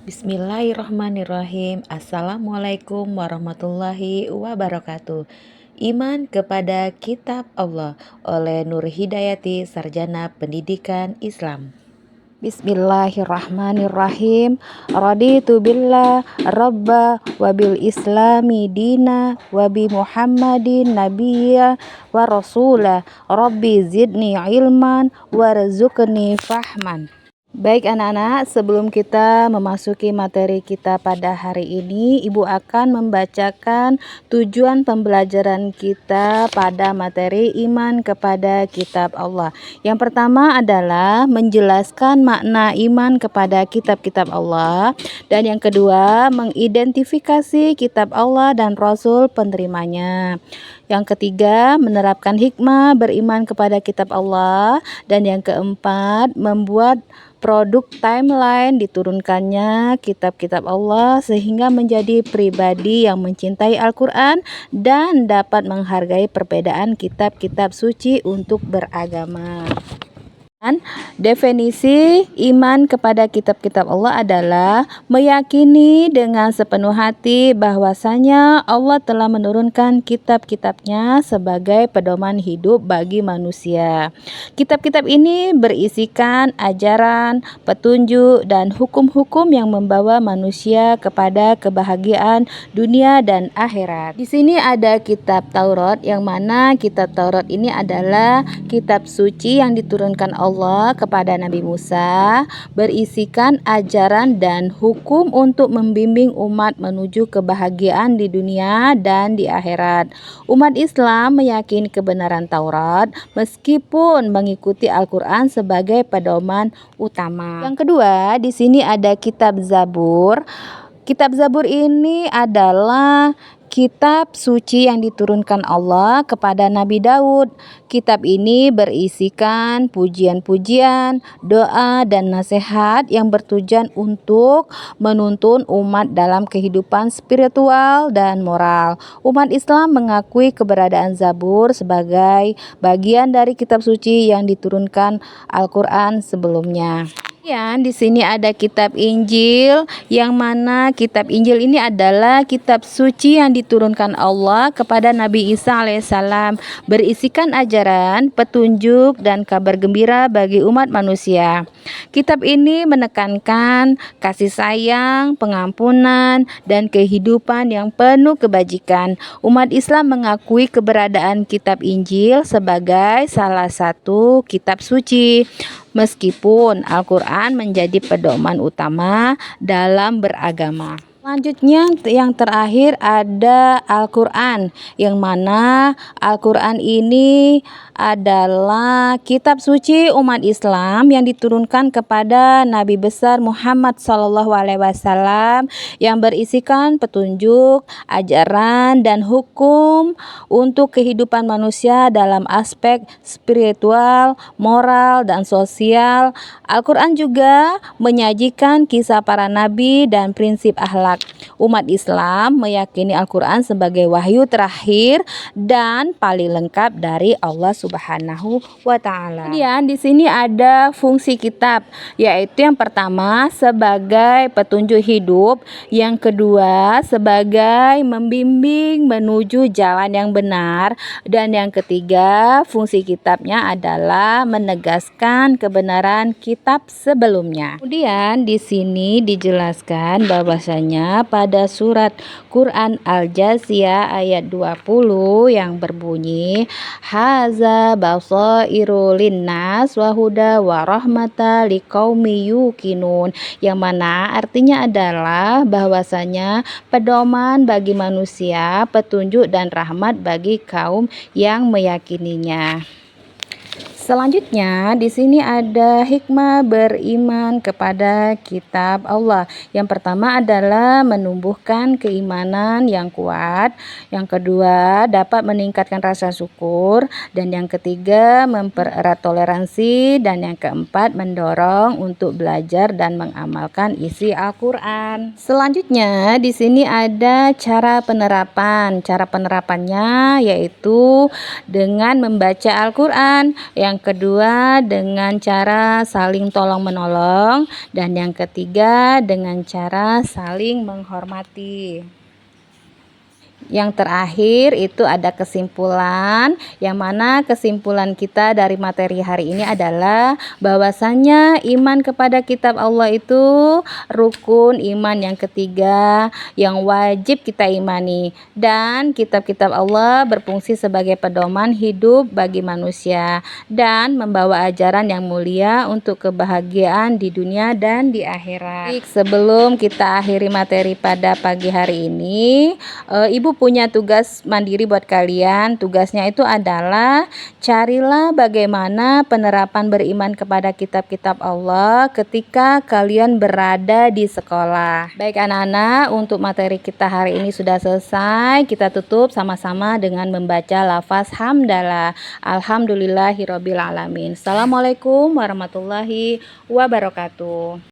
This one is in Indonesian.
Bismillahirrahmanirrahim. Assalamualaikum warahmatullahi wabarakatuh. Iman kepada Kitab Allah oleh Nur Hidayati, Sarjana Pendidikan Islam. Bismillahirrahmanirrahim. Raditu billah rabba wabil islami dina wabi muhammadin nabiyya wa rasula rabbi zidni ilman warzuqni fahman. Baik anak-anak, sebelum kita memasuki materi kita pada hari ini, Ibu akan membacakan tujuan pembelajaran kita pada materi iman kepada Kitab Allah. Yang pertama adalah menjelaskan makna iman kepada kitab-kitab Allah. Dan yang kedua, mengidentifikasi kitab Allah dan Rasul penerimanya. Yang ketiga, menerapkan hikmah beriman kepada kitab Allah. Dan yang keempat, membuat produk timeline diturunkannya kitab-kitab Allah sehingga menjadi pribadi yang mencintai Al-Quran dan dapat menghargai perbedaan kitab-kitab suci untuk beragama. Definisi iman kepada kitab-kitab Allah adalah meyakini dengan sepenuh hati bahwasanya Allah telah menurunkan kitab-kitabnya sebagai pedoman hidup bagi manusia. Kitab-kitab ini berisikan ajaran, petunjuk, dan hukum-hukum yang membawa manusia kepada kebahagiaan dunia dan akhirat. Di sini ada kitab Taurat, yang mana kitab Taurat ini adalah kitab suci yang diturunkan Allah kepada Nabi Musa, berisikan ajaran dan hukum untuk membimbing umat menuju kebahagiaan di dunia dan di akhirat. Umat Islam meyakini kebenaran Taurat meskipun mengikuti Al-Quran sebagai pedoman utama. Yang kedua, di sini ada kitab Zabur. Kitab Zabur ini adalah kitab suci yang diturunkan Allah kepada Nabi Daud. Kitab ini berisikan pujian-pujian, doa, dan nasihat yang bertujuan untuk menuntun umat dalam kehidupan spiritual dan moral. Umat Islam mengakui keberadaan Zabur sebagai bagian dari kitab suci yang diturunkan Al-Quran sebelumnya. Di sini ada kitab Injil, yang mana kitab Injil ini adalah kitab suci yang diturunkan Allah kepada Nabi Isa alaihissalam, berisikan ajaran, petunjuk, dan kabar gembira bagi umat manusia. Kitab ini menekankan kasih sayang, pengampunan, dan kehidupan yang penuh kebajikan. Umat Islam mengakui keberadaan kitab Injil sebagai salah satu kitab suci, meskipun Al-Quran menjadi pedoman utama dalam beragama. Selanjutnya yang terakhir ada Al-Quran, yang mana Al-Quran ini adalah kitab suci umat Islam yang diturunkan kepada Nabi besar Muhammad SAW, yang berisikan petunjuk, ajaran, dan hukum untuk kehidupan manusia dalam aspek spiritual, moral, dan sosial. Al-Quran juga menyajikan kisah para nabi dan prinsip akhlak. Umat Islam meyakini Al-Quran sebagai wahyu terakhir dan paling lengkap dari Allah Subhanahu wa Ta'ala. Kemudian di sini ada fungsi kitab, yaitu yang pertama sebagai petunjuk hidup, yang kedua sebagai membimbing menuju jalan yang benar, dan yang ketiga fungsi kitabnya adalah menegaskan kebenaran kitab sebelumnya. Kemudian di sini dijelaskan bahwasanya pada surat Quran Al-Jasiyah ayat 20 yang berbunyi haza basairu linnas wa huda wa rahmata liqaumi yuqinun, yang mana artinya adalah bahwasanya pedoman bagi manusia, petunjuk dan rahmat bagi kaum yang meyakininya. Selanjutnya di sini ada hikmah beriman kepada kitab Allah. Yang pertama adalah menumbuhkan keimanan yang kuat. Yang kedua dapat meningkatkan rasa syukur. Dan yang ketiga mempererat toleransi. Dan yang keempat mendorong untuk belajar dan mengamalkan isi Al-Quran. Selanjutnya di sini ada cara penerapan. Cara penerapannya yaitu dengan membaca Al-Quran. Yang Yang kedua dengan cara saling tolong-menolong. Dan yang ketiga dengan cara saling menghormati. Yang terakhir itu ada kesimpulan, yang mana kesimpulan kita dari materi hari ini adalah bahwasannya iman kepada kitab Allah itu rukun iman yang ketiga yang wajib kita imani, dan kitab-kitab Allah berfungsi sebagai pedoman hidup bagi manusia dan membawa ajaran yang mulia untuk kebahagiaan di dunia dan di akhirat. Sebelum kita akhiri materi pada pagi hari ini, Ibu punya tugas mandiri buat kalian. Tugasnya itu adalah carilah bagaimana penerapan beriman kepada kitab-kitab Allah ketika kalian berada di sekolah. Baik anak-anak, untuk materi kita hari ini sudah selesai. Kita tutup sama-sama dengan membaca lafaz hamdalah. Alhamdulillahirabbil alamin. Assalamualaikum warahmatullahi wabarakatuh.